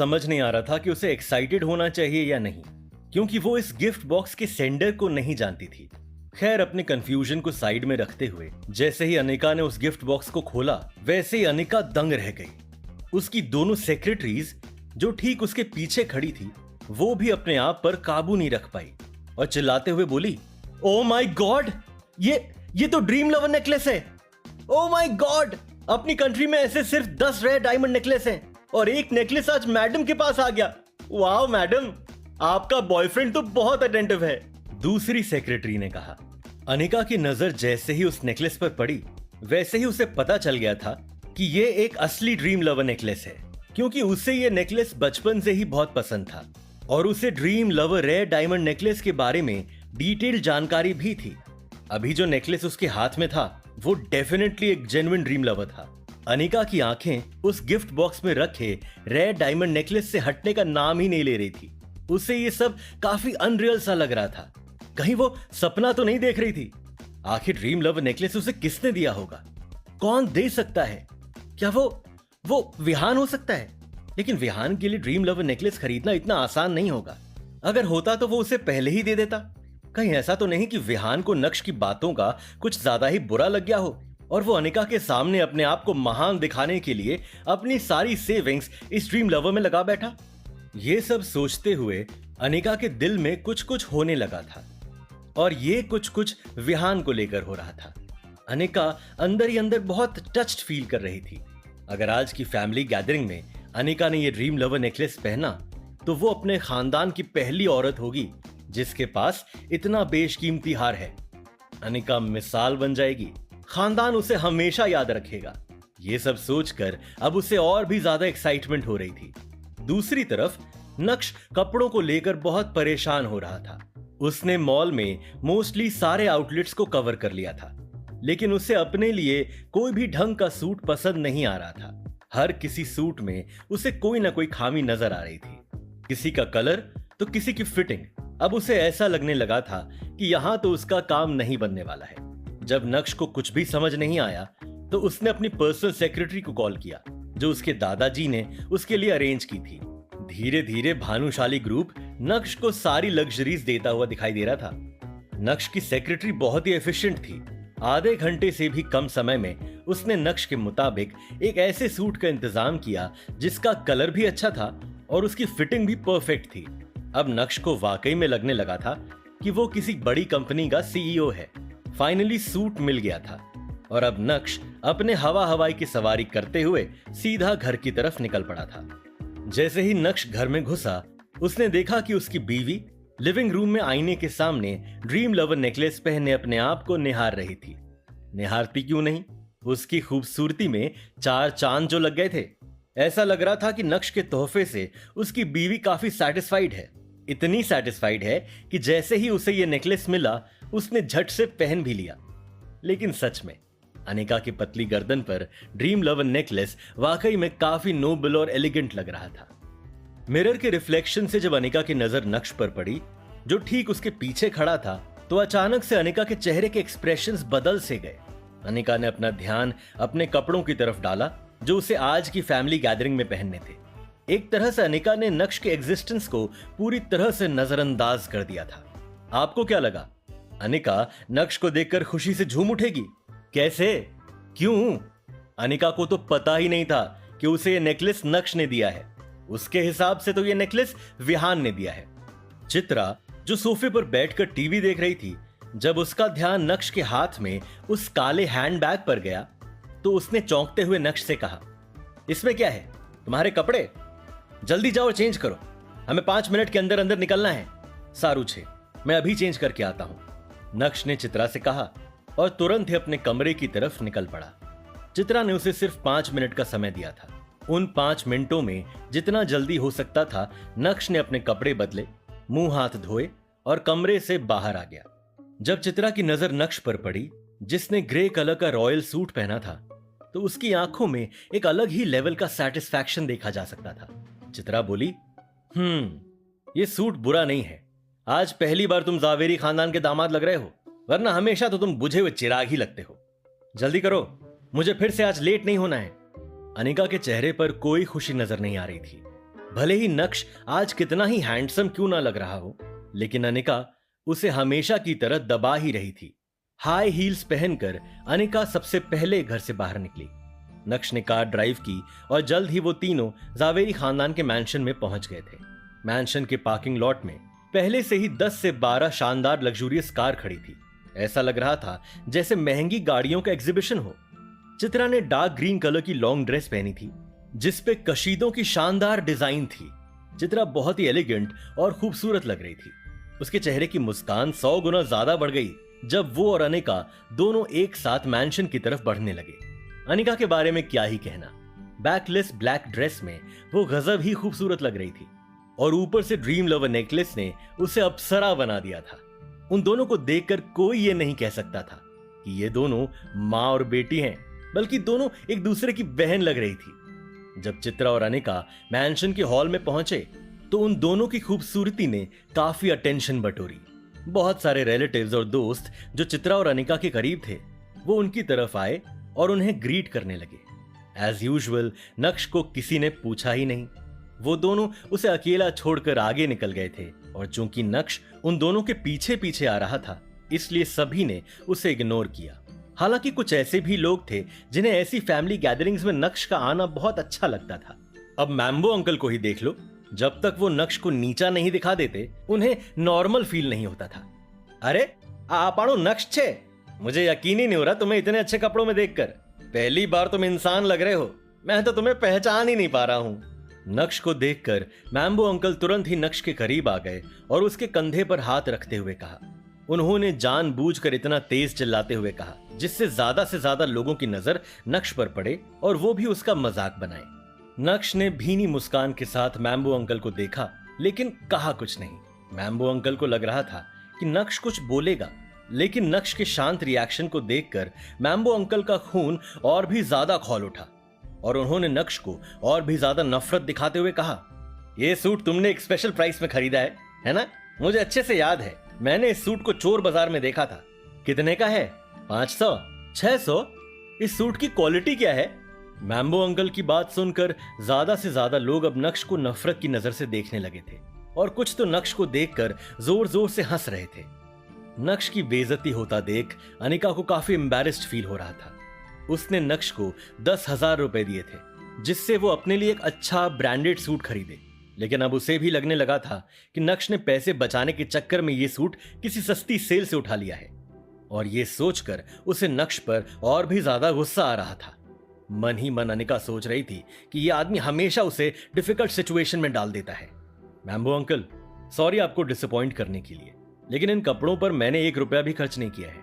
समझ नहीं आ रहा था कि उसे एक्साइटेड होना चाहिए या नहीं, क्योंकि वो इस गिफ्ट बॉक्स के सेंडर को नहीं जानती थी। खैर, अपने कंफ्यूजन को साइड में रखते हुए जैसे ही अनिका ने उस गिफ्ट बॉक्स को खोला, वैसे ही अनिका दंग रह गई। उसकी दोनों सेक्रेटरीज जो ठीक उसके पीछे खड़ी थी, वो भी अपने आप पर काबू नहीं रख पाई और चिल्लाते हुए बोली, ओ माय गॉड, ये तो ड्रीम लवर नेकलेस है। ओ माय गॉड, अपनी कंट्री में ऐसे सिर्फ 10 रेयर डायमंड नेकलेस हैं और एक नेकलेस आज मैडम के पास आ गया। वाह मैडम, आपका बॉयफ्रेंड तो बहुत अटेंटिव है, दूसरी सेक्रेटरी ने कहा। अनिका की नजर जैसे ही उस नेकलेस पर पड़ी, वैसे ही उसे पता चल गया था कि ये एक असली ड्रीम लवर नेकलेस है, क्योंकि उसे ये नेकलेस बचपन से ही बहुत पसंद था और उसे dream lover rare diamond necklace के बारे में डिटेल जानकारी भी थी। अभी जो नेकलेस उसके हाथ में था, वो डेफिनेटली एक जेन्युइन ड्रीम लवर था। अनिका की आंखें उस गिफ्ट बॉक्स में रखे रेयर डायमंड नेकलेस से हटने का नाम ही नहीं ले रही थी। उसे ये सब काफी अनरियल सा लग रहा था। कहीं वो सपना तो नहीं देख रही थी? आखिर ड्रीम लवर नेकलेस उसे किसने दिया होगा? कौन दे सकता है? क्या वो विहान हो सकता है? लेकिन विहान के लिए ड्रीम लवर नेकलेस खरीदना इतना आसान नहीं होगा। अगर होता तो वो उसे पहले ही दे देता। कहीं ऐसा तो नहीं कि विहान को नक्श की बातों का कुछ ज्यादा ही बुरा लग गया हो और वो अनिका के सामने अपने आप को महान दिखाने के लिए अपनी सारी सेविंग्स इस ड्रीम लवर में लगा बैठा। ये सब सोचते हुए अनिका के दिल में कुछ कुछ होने लगा था और ये कुछ कुछ विहान को लेकर हो रहा था। अनिका अंदर ही अंदर बहुत टच्ड फील कर रही थी। अगर आज की फैमिली गैदरिंग में अनिका ने ये ड्रीम लवर नेकलेस पहना, तो वो अपने खानदान की पहली औरत होगी जिसके पास इतना बेशकीमती हार है। अनिका मिसाल बन जाएगी, खानदान उसे हमेशा याद रखेगा। ये सब सोचकर अब उसे और भी ज्यादा एक्साइटमेंट हो रही थी। दूसरी तरफ नक्श कपड़ों को लेकर बहुत परेशान हो रहा था। उसने मॉल में मोस्टली सारे आउटलेट्स को कवर कर लिया था, लेकिन उसे अपने लिए कोई भी ढंग का सूट पसंद नहीं आ रहा था। हर किसी सूट में उसे कोई ना कोई खामी नजर आ रही थी, किसी का कलर तो किसी की फिटिंग। अब उसे ऐसा लगने लगा था कि यहां तो उसका काम नहीं बनने वाला है। जब नक्श को कुछ भी समझ नहीं आया, तो उसने अपनी पर्सनल सेक्रेटरी को कॉल किया, जो उसके दादाजी ने उसके लिए अरेंज की थी। धीरे धीरे भानुशाली ग्रुप नक्श को सारी लग्जरीज देता हुआ दिखाई दे रहा था। नक्श की सेक्रेटरी बहुत ही एफिशिएंट थी। आधे घंटे से भी कम समय में उसने नक्श के मुताबिक एक ऐसे सूट का इंतजाम किया जिसका कलर भी अच्छा था और उसकी फिटिंग भी परफेक्ट थी। अब नक्श को वाकई में लगने लगा था कि वो किसी बड़ी कंपनी का सीईओ है। फाइनली सूट मिल गया था और अब नक्श अपने हवाई की सवारी करते हुए सीधा घर की तरफ निकल पड़ा था। जैसे ही नक्श घर में घुसा, उसने देखा कि उसकी बीवी लिविंग रूम में आईने के सामने ड्रीम लवर नेकलेस पहने अपने आप को निहार रही थी। निहारती क्यों नहीं, उसकी खूबसूरती में 4 चांद जो लग गए थे। ऐसा लग रहा था कि नक्श के तोहफे से उसकी बीवी काफी सैटिस्फाइड है। इतनी सैटिस्फाइड है कि जैसे ही उसे यह नेकलेस मिला, उसने झट से पहन भी लिया। लेकिन सच में अनिका की पतली गर्दन पर ड्रीम लवर नेकलेस वाकई में काफी नोबल और एलिगेंट लग रहा था। मिरर के रिफ्लेक्शन से जब अनिका की नजर नक्श पर पड़ी, जो ठीक उसके पीछे खड़ा था, तो अचानक से अनिका के चेहरे के एक्सप्रेशंस बदल से गए। अनिका ने अपना ध्यान अपने कपड़ों की तरफ डाला जो उसे आज की फैमिली गैदरिंग में पहनने थे। एक तरह से अनिका ने नक्श के एग्जिस्टेंस को पूरी तरह से नजरअंदाज कर दिया था। आपको क्या लगा, अनिका नक्श को देखकर खुशी से झूम उठेगी? कैसे? क्यों? अनिका को तो पता ही नहीं था कि उसे यह नेकलेस नक्श ने दिया है। उसके हिसाब से तो यह नेकलेस विहान ने दिया है। चित्रा जो सोफे पर बैठकर टीवी देख रही थी, जब उसका ध्यान नक्श के हाथ में उस काले हैंडबैग पर गया, तो उसने चौंकते हुए नक्श से कहा, इसमें क्या है? तुम्हारे कपड़े? जल्दी जाओ और चेंज करो, हमें 5 मिनट के अंदर अंदर निकलना है। सारू छे, मैं अभी चेंज करके आता हूं, नक्श ने चित्रा से कहा और तुरंत ही अपने कमरे की तरफ निकल पड़ा। चित्रा ने उसे सिर्फ 5 मिनट का समय दिया था। उन 5 मिनटों में जितना जल्दी हो सकता था, नक्श ने अपने कपड़े बदले, मुंह हाथ धोए और कमरे से बाहर आ गया। जब चित्रा की नजर नक्श पर पड़ी, जिसने ग्रे कलर का रॉयल सूट पहना था, तो उसकी आंखों में एक अलग ही लेवल का सैटिस्फैक्शन देखा जा सकता था। चित्रा बोली, ये सूट बुरा नहीं है। आज पहली बार तुम जावेरी खानदान के दामाद लग रहे हो, वरना हमेशा तो तुम बुझे हुए चिराग ही लगते हो। जल्दी करो, मुझे फिर से आज लेट नहीं होना है। अनिका के चेहरे पर कोई खुशी नजर नहीं आ रही थी। भले ही नक्श आज कितना ही हैंडसम क्यों ना लग रहा हो, लेकिन अनिका उसे हमेशा की तरह दबा ही रही थी। हाई हील्स पहनकर अनिका सबसे पहले घर से बाहर निकली। नक्श ने कार ड्राइव की और जल्द ही वो तीनों जावेरी खानदान के मैंशन में पहुंच गए थे। मैंशन के पार्किंग लॉट में पहले से ही 10 से 12 शानदार लग्जूरियस कार खड़ी थी। ऐसा लग रहा था जैसे महंगी गाड़ियों का एग्जीबिशन हो। चित्रा ने डार्क ग्रीन कलर की लॉन्ग ड्रेस पहनी थी जिसपे कशीदों की शानदार डिजाइन थी। चित्रा बहुत ही एलिगेंट और खूबसूरत लग रही थी। उसके चेहरे की मुस्कान 100 गुना ज्यादा बढ़ गई जब वो और अनिका दोनों एक साथ मैंशन की तरफ बढ़ने लगे। अनिका के बारे में क्या ही कहना, बैकलेस ब्लैक ड्रेस में वो गजब ही खूबसूरत लग रही थी और ऊपर से ड्रीम लवर नेकलेस ने उसे अप्सरा बना दिया था। उन दोनों को देखकर कोई ये नहीं कह सकता था कि ये दोनों माँ और बेटी हैं, बल्कि दोनों एक दूसरे की बहन लग रही थी। जब चित्रा और अनिका मैंशन के हॉल में पहुंचे तो उन दोनों की खूबसूरती ने काफी अटेंशन बटोरी। बहुत सारे रिलेटिव्स और दोस्त जो चित्रा और अनिका के करीब थे वो उनकी तरफ आए और उन्हें ग्रीट करने लगे। एज यूजुअल नक्श को किसी ने पूछा ही नहीं। वो दोनों उसे अकेला छोड़कर आगे निकल गए थे और चूंकि नक्श उन दोनों के पीछे पीछे आ रहा था इसलिए सभी ने उसे इग्नोर किया। हालांकि कुछ ऐसे भी लोग थे जिन्हें ऐसी फैमिली गैदरिंग्स में नक्श का आना बहुत अच्छा लगता था। अब मैम्बो अंकल को ही देख लो, जब तक वो नक्श को नीचा नहीं दिखा देते उन्हें नॉर्मल फील नहीं होता था। अरे आपणो नक्श छे, मुझे यकीन ही नहीं हो रहा तुम्हें इतने अच्छे कपड़ों में देखकर। पहली बार तुम इंसान लग रहे हो, मैं तो तुम्हें पहचान ही नहीं पा रहा हूं। नक्श को देखकर मैम्बो अंकल तुरंत ही नक्श के करीब आ गए और उसके कंधे पर हाथ रखते हुए कहा। उन्होंने जानबूझकर इतना तेज चिल्लाते हुए कहा जिससे से ज्यादा लोगों की नजर नक्श पर पड़े और वो भी उसका मजाक बनाए। नक्श ने भीनी मुस्कान के साथ मैम्बो अंकल को देखा लेकिन कहा कुछ नहीं। मैम्बो अंकल को लग रहा था कि नक्श कुछ बोलेगा, लेकिन नक्श के शांत रिएक्शन को देखकर मैम्बो अंकल का खून और भी ज्यादा खौल उठा और उन्होंने नक्श को और भी ज्यादा नफरत दिखाते हुए कहा, यह सूट तुमने एक स्पेशल प्राइस में खरीदा है ना? मुझे अच्छे से याद है, मैंने इस सूट को चोर बाजार में देखा था। कितने का है? 500? 600? इस सूट की क्वालिटी क्या है? मैम्बो अंकल की बात सुनकर ज्यादा से ज्यादा लोग अब नक्श को नफरत की नजर से देखने लगे थे और कुछ तो नक्श को देखकर जोर जोर से हंस रहे थे। नक्श की बेइज्जती होता देख अनिका को काफी एम्बैरेस्ड फील हो रहा था। उसने नक्श को 10,000 रुपए दिए थे जिससे वो अपने लिए एक अच्छा ब्रांडेड सूट खरीदे, लेकिन अब उसे भी लगने लगा था कि नक्श ने पैसे बचाने के चक्कर में ये सूट किसी सस्ती सेल से उठा लिया है और ये सोचकर उसे नक्श पर और भी ज्यादा गुस्सा आ रहा था। मन ही मन अनिका सोच रही थी कि यह आदमी हमेशा उसे डिफिकल्ट सिचुएशन में डाल देता है। मैम्बो अंकल, सॉरी आपको डिसअपॉइंट करने के लिए, लेकिन इन कपड़ों पर मैंने 1 रुपया भी खर्च नहीं किया है।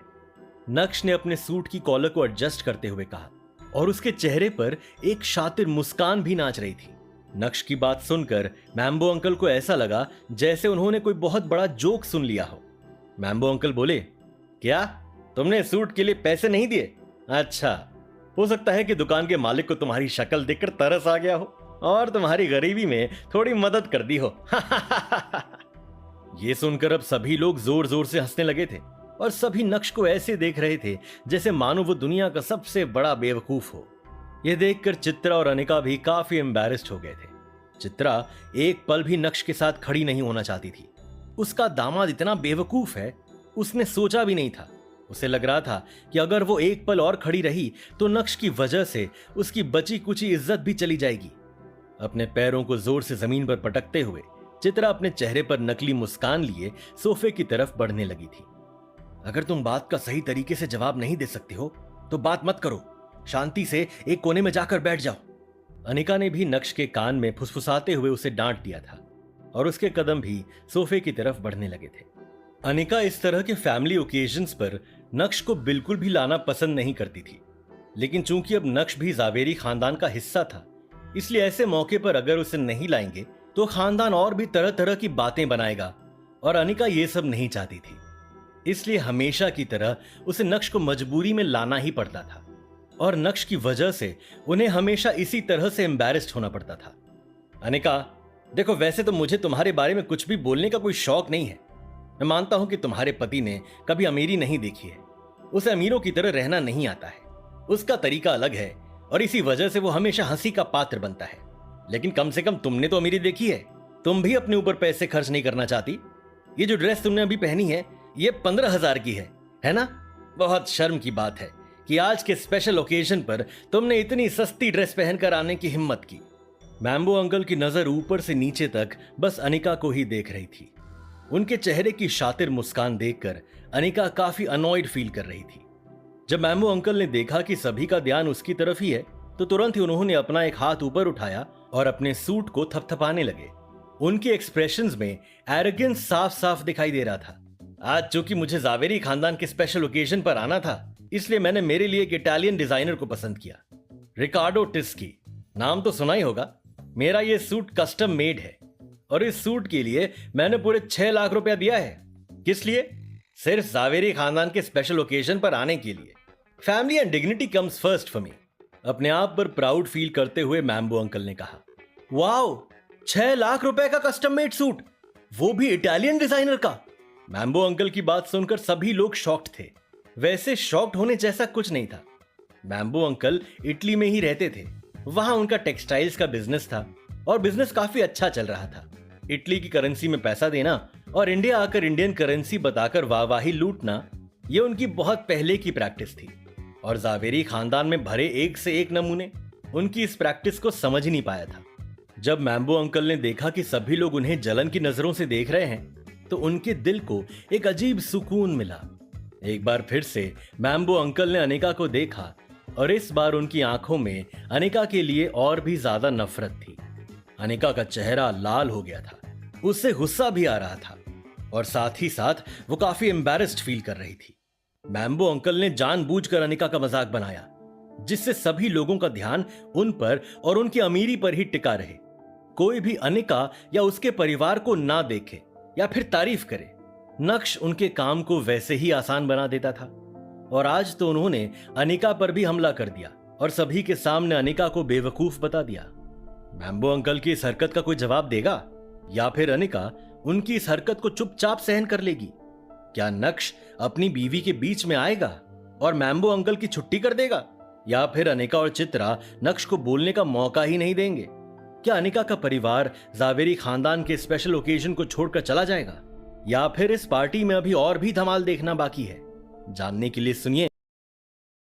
नक्श ने अपने सूट की कॉलर को एडजस्ट करते हुए कहा और उसके चेहरे पर एक शातिर मुस्कान भी नाच रही थी। नक्श की बात सुनकर मैम्बो अंकल को ऐसा लगा जैसे उन्होंने कोई बहुत बड़ा जोक सुन लिया हो। मैम्बो अंकल बोले, क्या तुमने सूट के लिए पैसे नहीं दिए? अच्छा, हो सकता है कि दुकान के मालिक को तुम्हारी शक्ल देखकर तरस आ गया हो और तुम्हारी गरीबी में थोड़ी मदद कर दी हो। ये सुनकर अब सभी लोग जोर जोर से हंसने लगे थे और सभी नक्श को ऐसे देख रहे थे जैसे मानो वो दुनिया का सबसे बड़ा बेवकूफ हो। यह देखकर चित्रा और अनिका भी काफी एम्बैरेस्ड हो गए थे। चित्रा एक पल भी नक्श के साथ खड़ी नहीं होना चाहती थी। उसका दामाद इतना बेवकूफ है उसने सोचा भी नहीं था। उसे लग रहा था कि अगर वो एक पल और खड़ी रही तो नक्श की वजह से उसकी बची कुची इज्जत भी चली जाएगी। अपने पैरों को जोर से जमीन पर पटकते हुए चित्रा अपने चेहरे पर नकली मुस्कान लिए सोफे की तरफ बढ़ने लगी थी। अगर तुम बात का सही तरीके से जवाब नहीं दे सकते हो तो बात मत करो, शांति से एक कोने में जाकर बैठ जाओ। अनिका ने भी नक्श के कान में फुसफुसाते हुए उसे डांट दिया था और उसके कदम भी सोफे की तरफ बढ़ने लगे थे। अनिका इस तरह के फैमिली ओकेजन्स पर नक्श को बिल्कुल भी लाना पसंद नहीं करती थी, लेकिन चूंकि अब नक्श भी जावेरी खानदान का हिस्सा था इसलिए ऐसे मौके पर अगर उसे नहीं लाएंगे तो खानदान और भी तरह तरह की बातें बनाएगा और अनिका ये सब नहीं चाहती थी। इसलिए हमेशा की तरह उसे नक्श को मजबूरी में लाना ही पड़ता था और नक्श की वजह से उन्हें हमेशा इसी तरह से एम्बैरेस्ड होना पड़ता था। अनिका, देखो वैसे तो मुझे तुम्हारे बारे में कुछ भी बोलने का कोई शौक नहीं है। मैं मानता हूं कि तुम्हारे पति ने कभी अमीरी नहीं देखी है, उसे अमीरों की तरह रहना नहीं आता है, उसका तरीका अलग है और इसी वजह से वो हमेशा हंसी का पात्र बनता है। लेकिन कम से कम तुमने तो अमीरी देखी है, तुम भी अपने ऊपर पैसे खर्च नहीं करना चाहती। ये जो ड्रेस तुमने अभी पहनी है ये 15,000 की है ना? बहुत शर्म की बात है कि आज के स्पेशल ओकेजन पर तुमने इतनी सस्ती ड्रेस पहनकर आने की हिम्मत की। मैम्बो अंकल की नजर ऊपर से नीचे तक बस अनिका को ही देख रही थी। उनके चेहरे की शातिर मुस्कान देखकर अनिका काफी अनॉयड फील कर रही थी। जब मैम्बो अंकल ने देखा कि सभी का ध्यान उसकी तरफ ही है तो तुरंत ही उन्होंने अपना एक हाथ ऊपर उठाया और अपने सूट को थपथपाने लगे। उनके एक्सप्रेशंस में एरोगेंस साफ साफ दिखाई दे रहा था। आज चूंकि मुझे जावेरी खानदान के स्पेशल ओकेजन पर आना था, इसलिए मैंने मेरे लिए एक इटालियन डिजाइनर को पसंद किया, रिकार्डो टिस्की। नाम तो सुना ही होगा। मेरा ये सूट कस्टम मेड है और इस सूट के लिए मैंने पूरे 6 लाख रुपया दिया है। किस लिए? सिर्फ जावेरी खानदान के स्पेशल ओकेजन पर आने के लिए। Family and dignity comes first for me. अपने आप पर प्राउड फील करते हुए मैम्बो अंकल ने कहा। वाओ, 6 लाख रुपए का कस्टम मेड सूट, वो भी इटालियन डिजाइनर का। मैम्बो अंकल की बात सुनकर सभी लोग शॉक्ड थे। वैसे शॉक्ड होने जैसा कुछ नहीं था। मैम्बो अंकल इटली में ही रहते थे, वहां उनका टेक्सटाइल्स का बिजनेस था और बिजनेस काफी अच्छा चल रहा था। इटली की करेंसी में पैसा देना और इंडिया आकर इंडियन करेंसी बताकर वाहवाही लूटना, ये उनकी बहुत पहले की प्रैक्टिस थी और जावेरी खानदान में भरे एक से एक नमूने उनकी इस प्रैक्टिस को समझ ही नहीं पाया था। जब मैम्बो अंकल ने देखा कि सभी लोग उन्हें जलन की नजरों से देख रहे हैं तो उनके दिल को एक अजीब सुकून मिला। एक बार फिर से मैम्बो अंकल ने अनिका को देखा और इस बार उनकी आंखों में अनिका के लिए और भी ज्यादा नफरत थी। अनिका का चेहरा लाल हो गया था, उससे गुस्सा भी आ रहा था और साथ ही साथ वो काफी एम्बैरेस्ड फील कर रही थी। मैम्बो अंकल ने जानबूझकर अनिका का मजाक बनाया, जिससे सभी लोगों का ध्यान उन पर और उनकी अमीरी पर ही टिका रहे। कोई भी अनिका या उसके परिवार को ना देखे या फिर तारीफ करे। नक्श उनके काम को वैसे ही आसान बना देता था और आज तो उन्होंने अनिका पर भी हमला कर दिया और सभी के सामने अनिका को बेवकूफ बता दिया। मैम्बो अंकल की इस हरकत का कोई जवाब देगा या फिर अनिका उनकी इस हरकत को चुपचाप सहन कर लेगी? क्या नक्श अपनी बीवी के बीच में आएगा और मैम्बो अंकल की छुट्टी कर देगा, या फिर अनिका और चित्रा नक्श को बोलने का मौका ही नहीं देंगे? क्या अनिका का परिवार जावेरी खानदान के स्पेशल ओकेजन को छोड़कर चला जाएगा, या फिर इस पार्टी में अभी और भी धमाल देखना बाकी है? जानने के लिए सुनिए